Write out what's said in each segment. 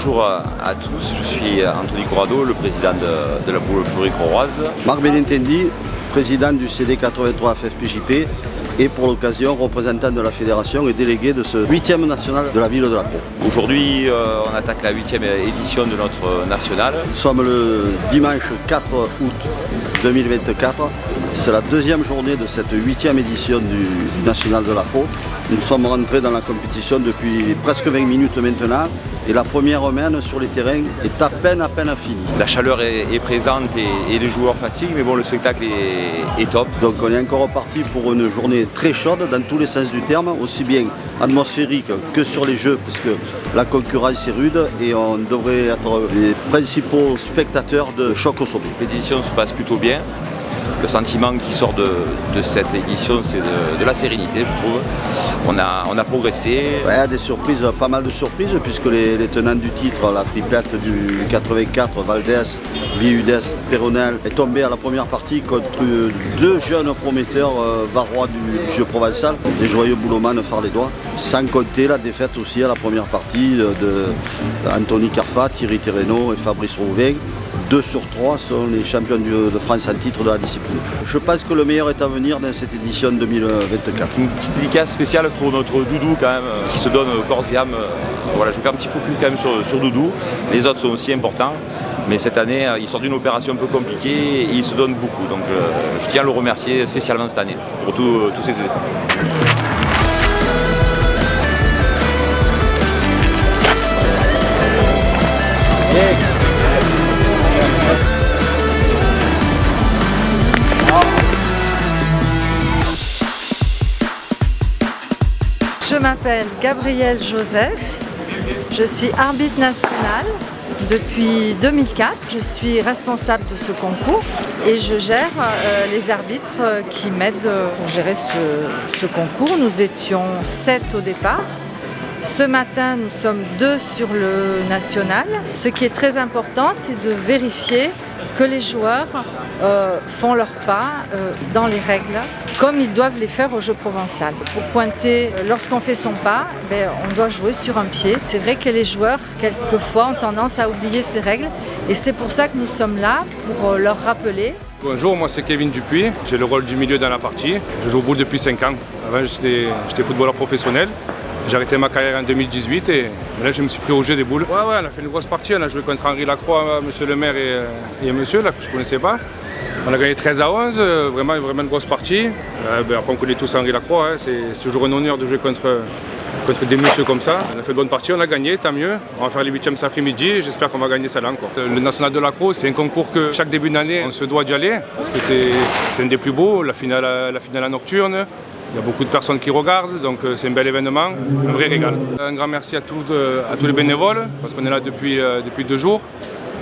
Bonjour à tous, je suis Anthony Corrado, le président de la boulangerie croroise. Marc Benintendi, président du CD 83 FFPJP et pour l'occasion représentant de la fédération et délégué de ce 8e national de la ville de La Crau. Aujourd'hui, on attaque la 8e édition de notre national. Nous sommes le dimanche 4 août 2024. C'est la deuxième journée de cette 8e édition du national de La Crau. Nous sommes rentrés dans la compétition depuis presque 20 minutes maintenant et la première mène sur les terrains est à peine finie. La chaleur est présente et les joueurs fatiguent, mais bon, le spectacle est top. Donc on est encore reparti pour une journée très chaude dans tous les sens du terme, aussi bien atmosphérique que sur les jeux, parce que la concurrence est rude et on devrait être les principaux spectateurs de choc au sommet. L'édition se passe plutôt bien. Le sentiment qui sort de cette édition, c'est de la sérénité, je trouve. On a progressé. Ouais, des surprises, pas mal de surprises, puisque les tenants du titre, la triplette du 84, Valdès, Viudes, Péronel, est tombée à la première partie contre deux jeunes prometteurs varois du jeu provençal, des joyeux boulomanes phare les doigts, sans compter la défaite aussi à la première partie de Anthony Carfa, Thierry Terreno et Fabrice Rouvain. 2 sur 3 sont les champions de France en titre de la discipline. Je pense que le meilleur est à venir dans cette édition 2024. Une petite dédicace spéciale pour notre Doudou quand même, qui se donne corps et âme. Voilà, je vais faire un petit focus quand même sur Doudou. Les autres sont aussi importants. Mais cette année, il sort d'une opération un peu compliquée et il se donne beaucoup. Donc je tiens à le remercier spécialement cette année pour tous ses efforts. Je m'appelle Gabrielle Joseph, je suis arbitre national depuis 2004. Je suis responsable de ce concours et je gère les arbitres qui m'aident pour gérer ce concours. Nous étions 7 au départ. Ce matin, nous sommes 2 sur le national. Ce qui est très important, c'est de vérifier que les joueurs font leur pas dans les règles comme ils doivent les faire au jeu provençal. Pour pointer, lorsqu'on fait son pas, on doit jouer sur un pied. C'est vrai que les joueurs, quelquefois, ont tendance à oublier ces règles et c'est pour ça que nous sommes là, pour leur rappeler. Bonjour, moi c'est Kevin Dupuis, j'ai le rôle du milieu dans la partie. Je joue au boule depuis 5 ans. Avant j'étais footballeur professionnel. J'ai arrêté ma carrière en 2018 et là je me suis pris au jeu des boules. Ouais, on a fait une grosse partie, on a joué contre Henri Lacroix, monsieur le maire et un monsieur là, que je ne connaissais pas. On a gagné 13-11, vraiment une grosse partie. Après on connaît tous Henri Lacroix, hein, c'est toujours un honneur de jouer contre des messieurs comme ça. On a fait de bonnes parties, on a gagné, tant mieux. On va faire les 8e cet après-midi, j'espère qu'on va gagner ça là encore. Le national de La Crau, c'est un concours que chaque début d'année on se doit d'y aller, parce que c'est un des plus beaux, la finale à nocturne. Il y a beaucoup de personnes qui regardent, donc c'est un bel événement, un vrai régal. Un grand merci à tous les bénévoles, parce qu'on est là depuis 2 jours.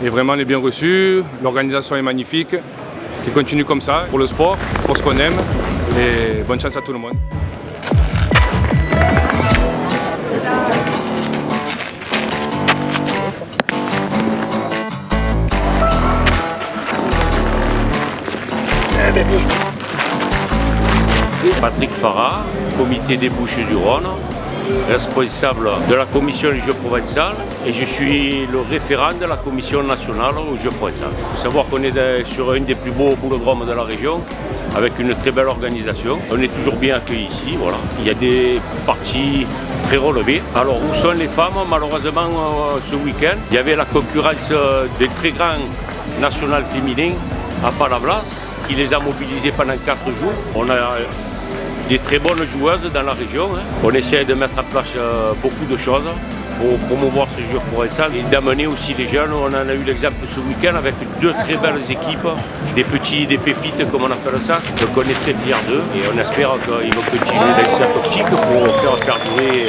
Et vraiment, on est bien reçus, l'organisation est magnifique. Qui continue comme ça, pour le sport, pour ce qu'on aime. Et bonne chance à tout le monde. Patrick Farah, comité des Bouches-du-Rhône, responsable de la commission du jeu provençal et je suis le référent de la commission nationale au jeu provençal. Il faut savoir qu'on est sur un des plus beaux boulodromes de la région avec une très belle organisation. On est toujours bien accueillis ici, voilà. Il y a des parties très relevées. Alors où sont les femmes? Malheureusement ce week-end, il y avait la concurrence des très grands nationales féminins à Palablas qui les a mobilisées pendant 4 jours. On a des très bonnes joueuses dans la région. On essaie de mettre en place beaucoup de choses pour promouvoir ce jeu provençal et d'amener aussi les jeunes. On en a eu l'exemple ce week-end avec 2 très belles équipes, des pépites comme on appelle ça. Donc on est très fiers d'eux et on espère qu'ils vont continuer dans cette optique pour faire perdurer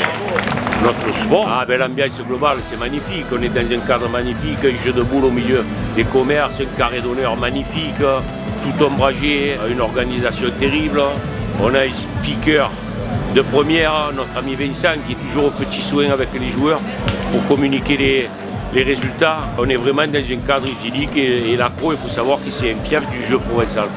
notre sport. L'ambiance globale c'est magnifique, on est dans un cadre magnifique, un jeu de boules au milieu des commerces, un carré d'honneur magnifique, tout ombragé, une organisation terrible. On a un speaker de première, notre ami Vincent, qui est toujours au petit soin avec les joueurs pour communiquer les résultats. On est vraiment dans un cadre idyllique et La Crau, il faut savoir que c'est un fief du jeu provençal.